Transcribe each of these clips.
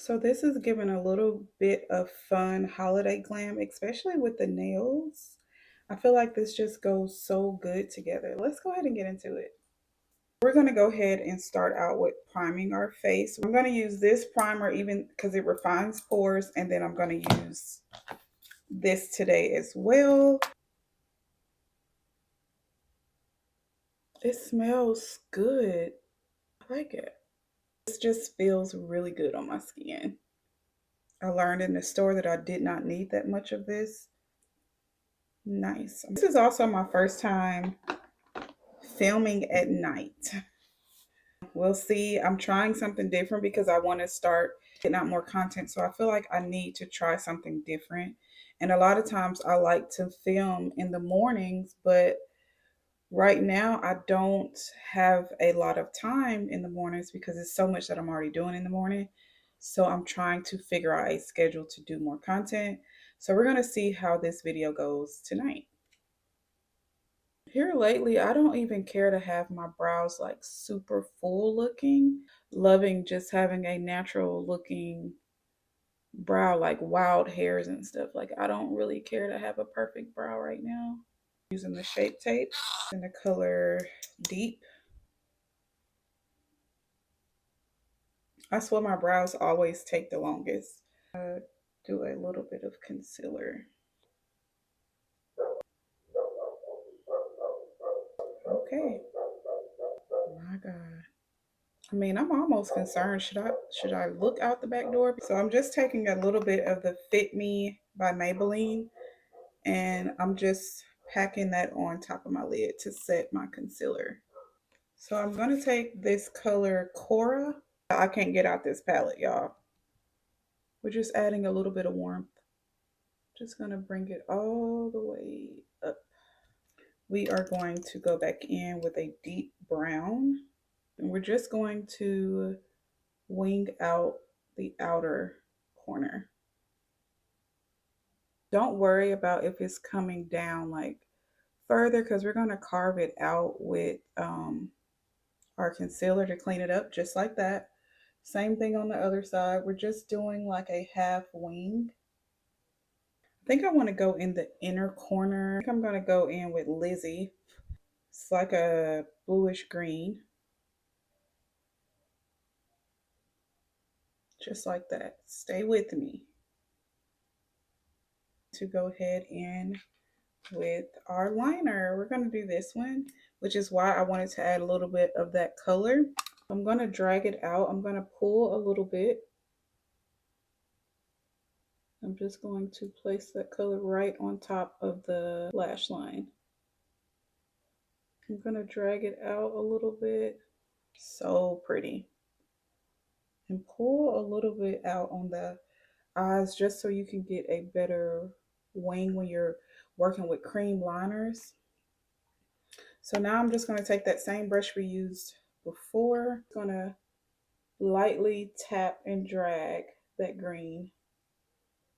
So this is giving a little bit of fun holiday glam, especially with the nails. I feel like this just goes so good together. Let's go ahead and get into it. We're going to go ahead and start out with priming our face. I'm going to use this primer even because it refines pores, and then I'm going to use this today as well. It smells good. I like it. This just feels really good on my skin. I learned in the store that I did not need that much of this. Nice. This is also my first time filming at night. We'll see. I'm trying something different because I want to start getting out more content. So I feel like I need to try something different. And a lot of times I like to film in the mornings, but right now I don't have a lot of time in the mornings because it's so much that I'm already doing in the morning. So I'm trying to figure out a schedule to do more content. So we're going to see how this video goes tonight. Here lately, I don't even care to have my brows like super full looking. Loving just having a natural looking brow, like wild hairs and stuff. Like I don't really care to have a perfect brow right now. Using the Shape Tape in the color Deep. I swear my brows always take the longest. Do a little bit of concealer. Okay. My God. I mean, I'm almost concerned. Should I look out the back door? So I'm just taking a little bit of the Fit Me by Maybelline, and I'm just packing that on top of my lid to set my concealer. So I'm going to take this color Cora. I can't get out this palette, y'all. We're just adding a little bit of warmth. Just going to bring it all the way up. We are going to go back in with a deep brown, and we're just going to wing out the outer corner. Don't worry about if it's coming down like further because we're going to carve it out with our concealer to clean it up just like that. Same thing on the other side. We're just doing like a half wing. I think I want to go in the inner corner. I think I'm going to go in with Lizzie. It's like a bluish green. Just like that. Stay with me. To go ahead and with our liner, we're going to do this one, which is why I wanted to add a little bit of that color. I'm going to drag it out. I'm going to pull a little bit. I'm just going to place that color right on top of the lash line. I'm going to drag it out a little bit. So pretty. And pull a little bit out on the eyes just so you can get a better wing when you're working with cream liners. So now I'm just going to take that same brush we used before. I'm going to lightly tap and drag that green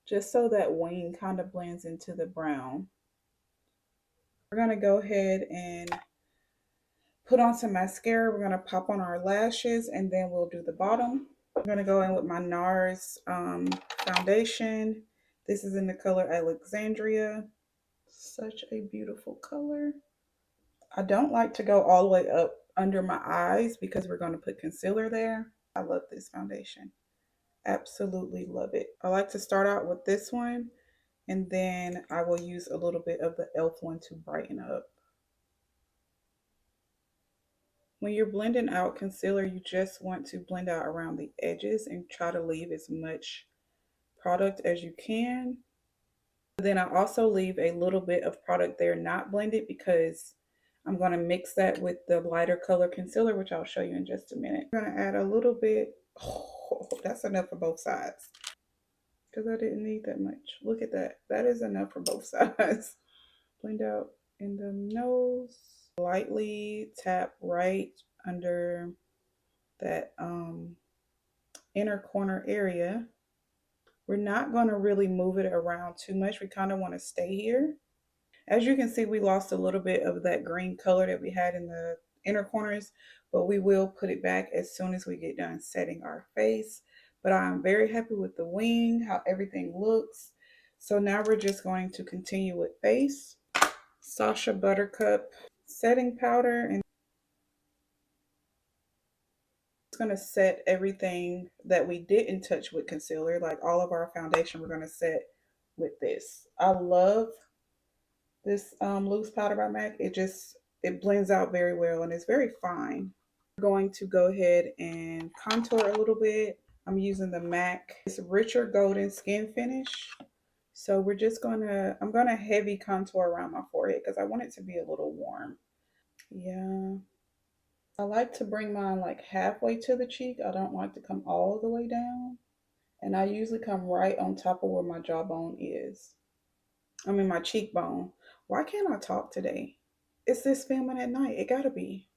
just so that wing kind of blends into the brown. We're going to go ahead and put on some mascara. We're going to pop on our lashes and then we'll do the bottom. I'm going to go in with my NARS foundation. This is in the color Alexandria. Such a beautiful color. I don't like to go all the way up under my eyes because we're going to put concealer there. I love this foundation. Absolutely love it. I like to start out with this one and then I will use a little bit of the e.l.f. one to brighten up. When you're blending out concealer, you just want to blend out around the edges and try to leave as much product as you can. Then I also leave a little bit of product there not blended because I'm going to mix that with the lighter color concealer, which I'll show you in just a minute. I'm going to add a little bit. Oh, that's enough for both sides because I didn't need that much. Look at that. That is enough for both sides. Blend out in the nose. Lightly tap right under that inner corner area. We're not going to really move it around too much. We kind of want to stay here. As you can see, we lost a little bit of that green color that we had in the inner corners, but we will put it back as soon as we get done setting our face. But I'm very happy with the wing, how everything looks. So now we're just going to continue with base. Sasha Buttercup setting powder, and it's going to set everything that we didn't touch with concealer, like all of our foundation we're going to set with this. I love this loose powder by MAC. It blends out very well and it's very fine. We're going to go ahead and contour a little bit. I'm using the MAC. It's richer golden skin finish. So I'm gonna heavy contour around my forehead because I want it to be a little warm. Yeah. I like to bring mine like halfway to the cheek. I don't like to come all the way down. And I usually come right on top of where my jawbone is. I mean my cheekbone. Why can't I talk today? It's this filming at night. It gotta be.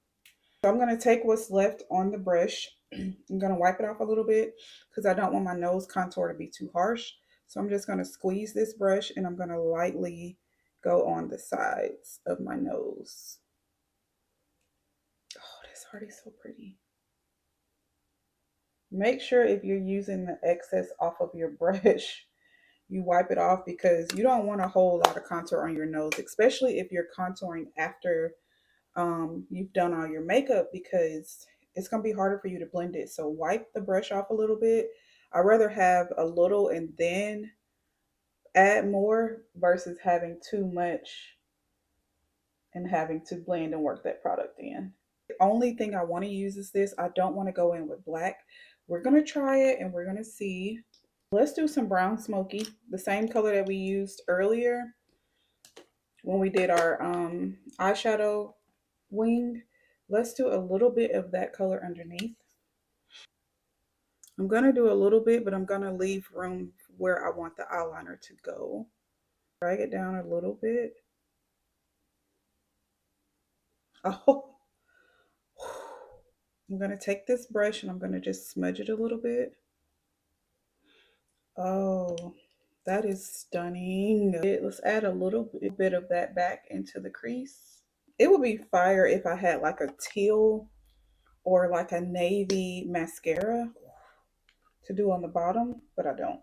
So I'm gonna take what's left on the brush. I'm gonna wipe it off a little bit because I don't want my nose contour to be too harsh. So I'm just gonna squeeze this brush and I'm gonna lightly go on the sides of my nose. Oh, this heart is so pretty. Make sure if you're using the excess off of your brush, you wipe it off because you don't want a whole lot of contour on your nose, especially if you're contouring after you've done all your makeup, because it's going to be harder for you to blend it. So wipe the brush off a little bit. I'd rather have a little and then add more versus having too much and having to blend and work that product in. The only thing I want to use is this. I don't want to go in with black. We're going to try it and we're going to see. Let's do some brown smoky, the same color that we used earlier when we did our eyeshadow wing. Let's do a little bit of that color underneath. I'm going to do a little bit, but I'm going to leave room where I want the eyeliner to go. Drag it down a little bit. Oh, I'm going to take this brush and I'm going to just smudge it a little bit. Oh, that is stunning. Let's add a little bit of that back into the crease. It would be fire if I had like a teal or like a navy mascara to do on the bottom, but I don't.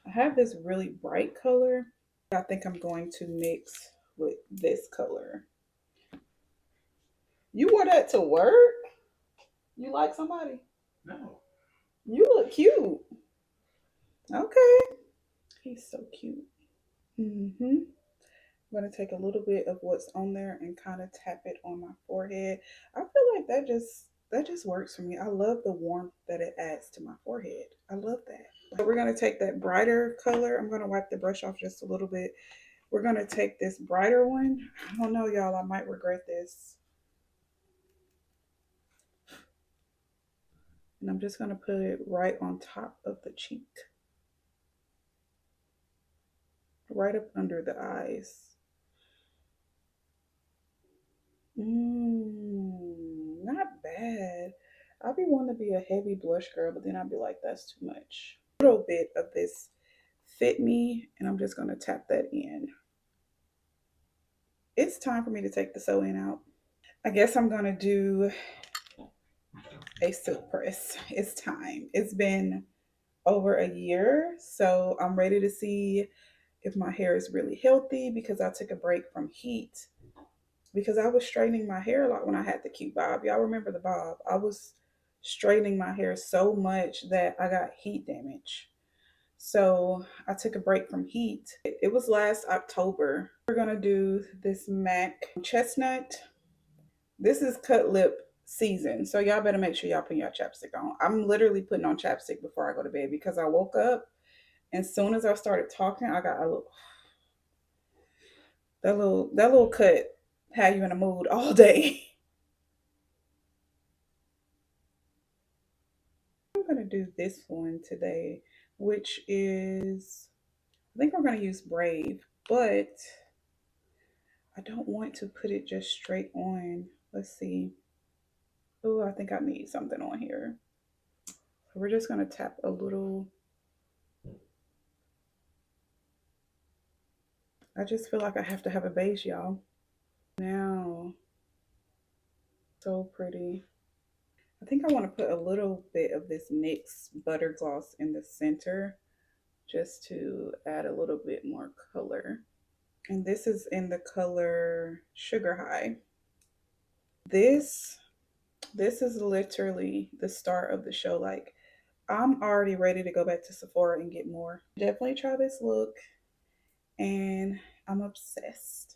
I have this really bright color. I think I'm going to mix with this color. You wore that to work? You like somebody? No. You look cute. Okay. He's so cute. I'm going to take a little bit of what's on there and kind of tap it on my forehead. I feel like that just works for me. I love the warmth that it adds to my forehead. I love that. So we're going to take that brighter color. I'm going to wipe the brush off just a little bit. We're going to take this brighter one. I don't know, y'all. I might regret this. And I'm just going to put it right on top of the cheek. Right up under the eyes. Not bad. I'll be wanting to be a heavy blush girl, but then I'll be like, that's too much. A little bit of this Fit Me, and I'm just going to tap that in. It's time for me to take the sew-in out. I guess I'm going to do a silk press. It's time. It's been over a year, so I'm ready to see if my hair is really healthy because I took a break from heat because I was straightening my hair a lot when I had the cute bob. Y'all remember the bob? I was straightening my hair so much that I got heat damage. So I took a break from heat. It was last October. We're gonna do this MAC chestnut. This is cut lip season. So y'all better make sure y'all put your chapstick on. I'm literally putting on chapstick before I go to bed because I woke up and as soon as I started talking, I got a little that little cut had you in a mood all day. I'm gonna do this one today, which is I think we're gonna use Brave, but I don't want to put it just straight on. Let's see. Oh, I think I need something on here. So we're just gonna tap a little. I just feel like I have to have a base, y'all. Now, so pretty. I I think I want to put a little bit of this NYX butter gloss in the center just to add a little bit more color. And this is in the color Sugar High. This this is literally the start of the show. Like, I'm already ready to go back to Sephora and get more. Definitely try this look, and I'm obsessed.